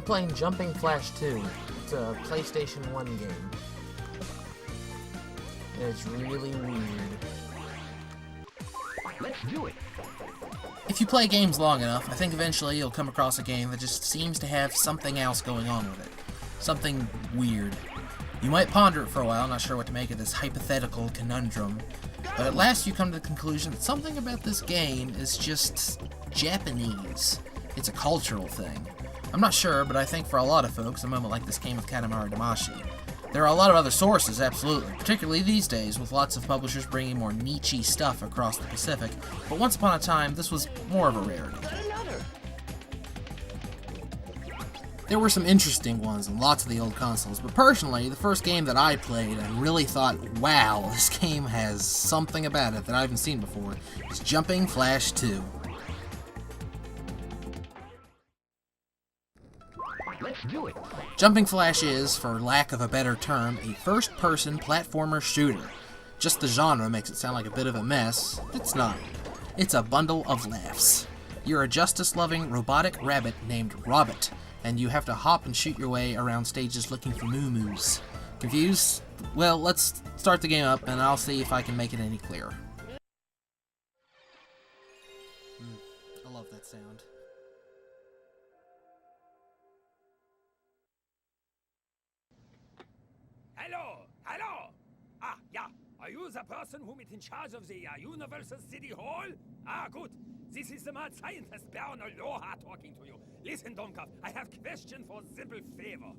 playing Jumping Flash 2. It's a PlayStation 1 game. And it's really weird. Let's do it. If you play games long enough, I think eventually you'll come across a game that just seems to have something else going on with it. Something weird. You might ponder it for a while, not sure what to make of this hypothetical conundrum, but at last you come to the conclusion that something about this game is just Japanese. It's a cultural thing. I'm not sure, but I think for a lot of folks, a moment like this came with Katamari Damacy. There are a lot of other sources, absolutely, particularly these days, with lots of publishers bringing more niche-y stuff across the Pacific, but once upon a time, this was more of a rarity. There were some interesting ones on lots of the old consoles, but personally, the first game that I played and really thought, wow, this game has something about it that I haven't seen before, is Jumping Flash 2. Let's do it. Jumping Flash is, for lack of a better term, a first-person platformer shooter. Just the genre makes it sound like a bit of a mess. It's not. It's a bundle of laughs. You're a justice-loving robotic rabbit named Robert, and you have to hop and shoot your way around stages looking for moo-moos. Confused? Well, let's start the game up, and I'll see if I can make it any clearer. I love that sound. Hello! Ah, yeah. Are you the person who is in charge of the Universal City Hall? Ah, good. This is the mad scientist Baron Aloha talking to you. Listen, Domkov, I have question for simple favor.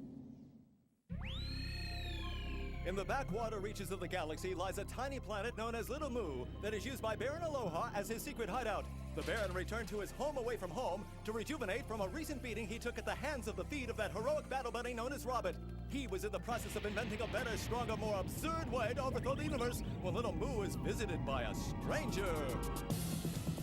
In the backwater reaches of the galaxy lies a tiny planet known as Little Moo that is used by Baron Aloha as his secret hideout. The Baron returned to his home away from home to rejuvenate from a recent beating he took at the hands of the feet of that heroic battle buddy known as Robert. He was in the process of inventing a better, stronger, more absurd way to overthrow the universe when Little Moo is visited by a stranger.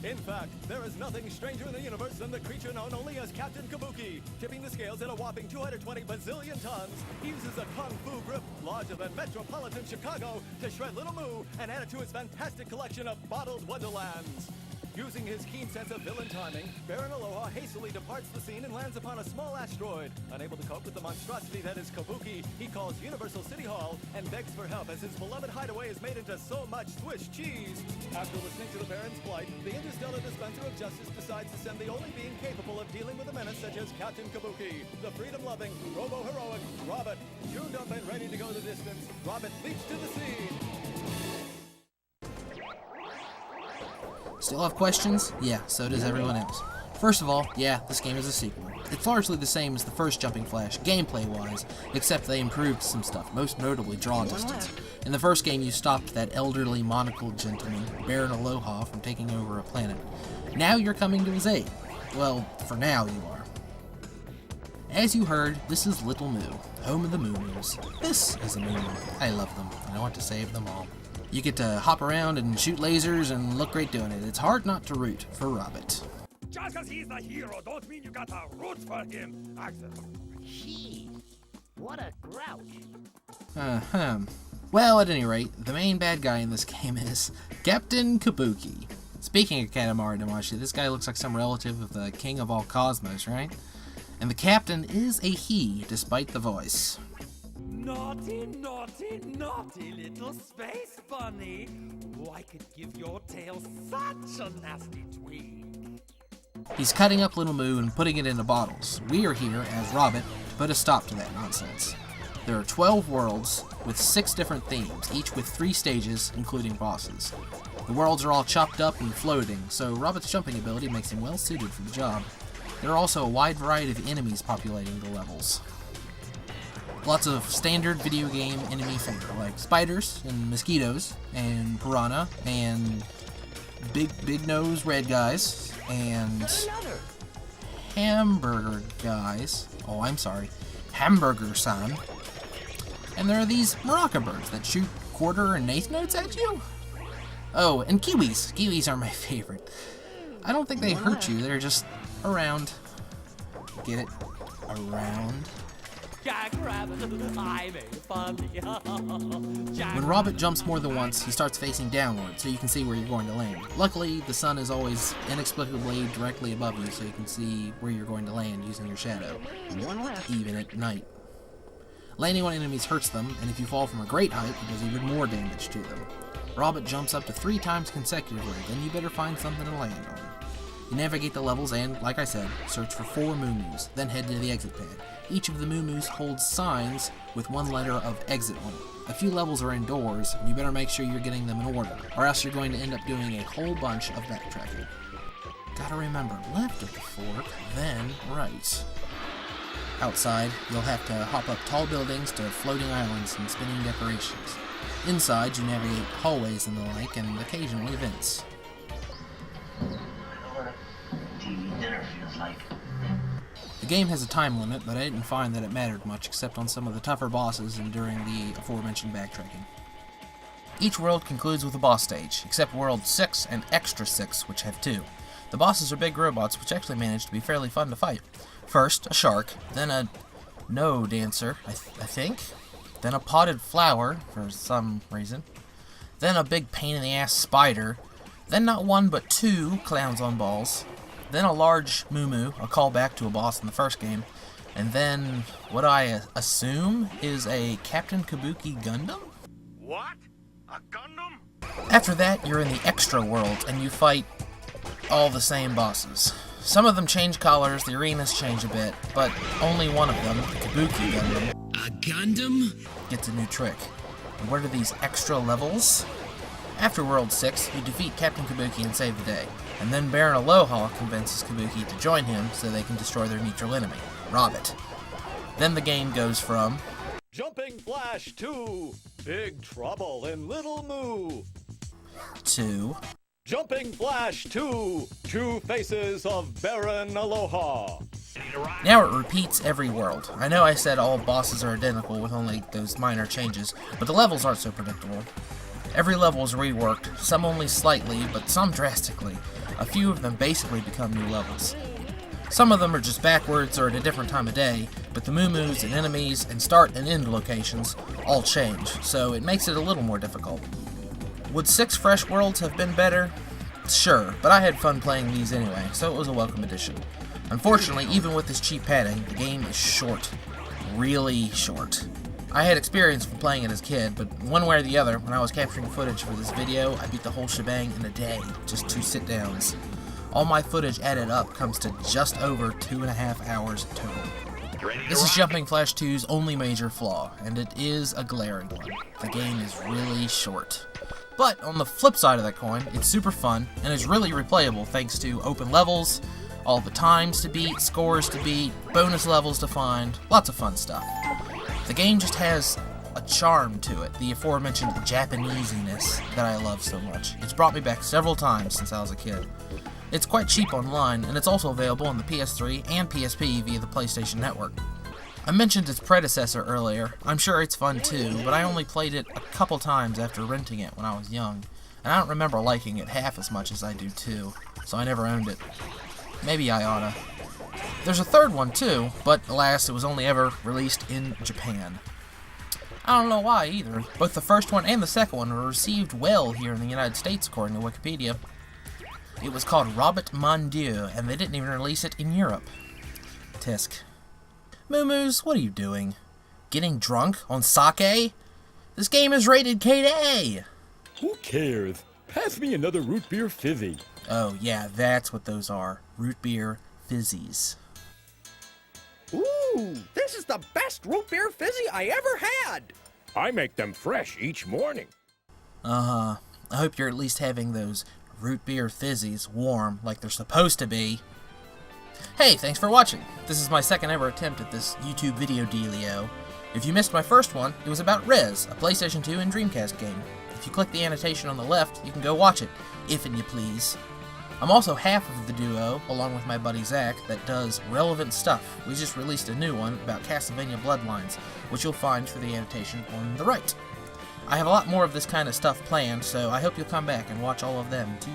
In fact, there is nothing stranger in the universe than the creature known only as Captain Kabuki. Tipping the scales at a whopping 220 bazillion tons, he uses a kung fu grip larger than metropolitan Chicago to shred Little Moo and add it to his fantastic collection of bottled wonderlands. Using his keen sense of villain timing, Baron Aloha hastily departs the scene and lands upon a small asteroid. Unable to cope with the monstrosity that is Kabuki, he calls Universal City Hall and begs for help as his beloved hideaway is made into so much Swiss cheese. After listening to the Baron's plight, the interstellar dispenser of justice decides to send the only being capable of dealing with a menace such as Captain Kabuki, the freedom-loving, robo-heroic Robert. Tuned up and ready to go the distance, Robert leaps to the scene. Still have questions? Yeah, so does everyone else. First of all, yeah, this game is a sequel. It's largely the same as the first Jumping Flash, gameplay-wise, except they improved some stuff, most notably draw distance. In the first game, you stopped that elderly monocled gentleman, Baron Aloha, from taking over a planet. Now you're coming to his aid. Well, for now you are. As you heard, this is Little Moo, home of the Moo-Moos. This is a Moo-Moo. I love them, and I want to save them all. You get to hop around and shoot lasers and look great doing it. It's hard not to root for Robert. Just because he's the hero, don't mean you gotta root for him, Axel. Jeez, what a grouch. Well, at any rate, the main bad guy in this game is Captain Kabuki. Speaking of Katamari Damacy, this guy looks like some relative of the king of all cosmos, right? And the captain is a he, despite the voice. Naughty, naughty, naughty little space bunny. Oh, I could give your tail such a nasty tweak. He's cutting up Little Moo and putting it into bottles. We are here, as Robert, to put a stop to that nonsense. There are 12 worlds with 6 different themes, each with 3 stages, including bosses. The worlds are all chopped up and floating, so Robert's jumping ability makes him well suited for the job. There are also a wide variety of enemies populating the levels. Lots of standard video game enemy fare, like spiders and mosquitoes and piranha and big nose red guys and hamburger guys. Oh, I'm sorry, hamburger-san. And there are these maraca birds that shoot quarter and eighth notes at you. Oh, and kiwis. Kiwis are my favorite. I don't think they hurt you. They're just around. Get it? Around. Jackrabbit, I'm a funny. When Robert jumps more than once, he starts facing downward, so you can see where you're going to land. Luckily, the sun is always inexplicably directly above you, so you can see where you're going to land using your shadow, even at night. Landing on enemies hurts them, and if you fall from a great height, it does even more damage to them. Robert jumps up to 3 times consecutively, then you better find something to land on. You navigate the levels and, like I said, search for 4 moo-moos, then head to the exit pad. Each of the moo-moos holds signs with 1 letter of exit on it. A few levels are indoors, and you better make sure you're getting them in order, or else you're going to end up doing a whole bunch of backtracking. Gotta remember, left at the fork, then right. Outside, you'll have to hop up tall buildings to floating islands and spinning decorations. Inside, you navigate hallways and the like, and occasionally vents. TV dinner feels like. The game has a time limit, but I didn't find that it mattered much except on some of the tougher bosses and during the aforementioned backtracking. Each world concludes with a boss stage, except World 6 and Extra 6, which have 2. The bosses are big robots, which actually manage to be fairly fun to fight. First, a shark, then a no dancer, I think, then a potted flower, for some reason, then a big pain-in-the-ass spider, then not 1 but 2 clowns on balls, then a large moo-moo, a callback to a boss in the first game, and then what I assume is a Captain Kabuki Gundam? What? A Gundam? After that, you're in the extra world, and you fight all the same bosses. Some of them change colors, the arenas change a bit, but only one of them, the Kabuki Gundam, A Gundam? gets a new trick. And what are these extra levels? After World 6, you defeat Captain Kabuki and save the day, and then Baron Aloha convinces Kabuki to join him so they can destroy their neutral enemy, Robert. Then the game goes from Jumping Flash 2, Big Trouble in Little Moo. to Jumping Flash 2, Two Faces of Baron Aloha. now it repeats every world. I know I said all bosses are identical with only those minor changes, but the levels aren't so predictable. Every level is reworked, some only slightly, but some drastically. A few of them basically become new levels. Some of them are just backwards or at a different time of day, but the moo-moos and enemies and start and end locations all change, so it makes it a little more difficult. Would 6 fresh worlds have been better? Sure, but I had fun playing these anyway, so it was a welcome addition. Unfortunately, even with this cheap padding, the game is short. Really short. I had experience from playing it as a kid, but one way or the other, when I was capturing footage for this video, I beat the whole shebang in a day, just 2 sit-downs. All my footage added up comes to just over 2.5 hours total. This is Jumping Flash 2's only major flaw, and it is a glaring one. The game is really short. But on the flip side of that coin, it's super fun, and is really replayable thanks to open levels, all the times to beat, scores to beat, bonus levels to find, lots of fun stuff. The game just has a charm to it, the aforementioned Japanesiness that I love so much. It's brought me back several times since I was a kid. It's quite cheap online, and it's also available on the PS3 and PSP via the PlayStation Network. I mentioned its predecessor earlier. I'm sure it's fun too, but I only played it a couple times after renting it when I was young, and I don't remember liking it half as much as I do 2, so I never owned it. Maybe I oughta. There's a third one too, but alas, it was only ever released in Japan. I don't know why either. Both the first one and the second one were received well here in the United States, according to Wikipedia. It was called Robert Mon Dieu, and they didn't even release it in Europe. Tisk. Moo-moos, what are you doing? Getting drunk on sake? This game is rated K to A! Who cares? Pass me another root beer fizzy. Oh yeah, that's what those are. Root beer fizzies. Ooh, this is the best root beer fizzy I ever had! I make them fresh each morning. I hope you're at least having those root beer fizzies warm like they're supposed to be. Hey, thanks for watching. This is my second ever attempt at this YouTube video dealio. If you missed my first one, it was about Rez, a PlayStation 2 and Dreamcast game. If you click the annotation on the left, you can go watch it, if and you please. I'm also half of the duo, along with my buddy Zach, that does relevant stuff. We just released a new one about Castlevania Bloodlines, which you'll find through the annotation on the right. I have a lot more of this kind of stuff planned, so I hope you'll come back and watch all of them too.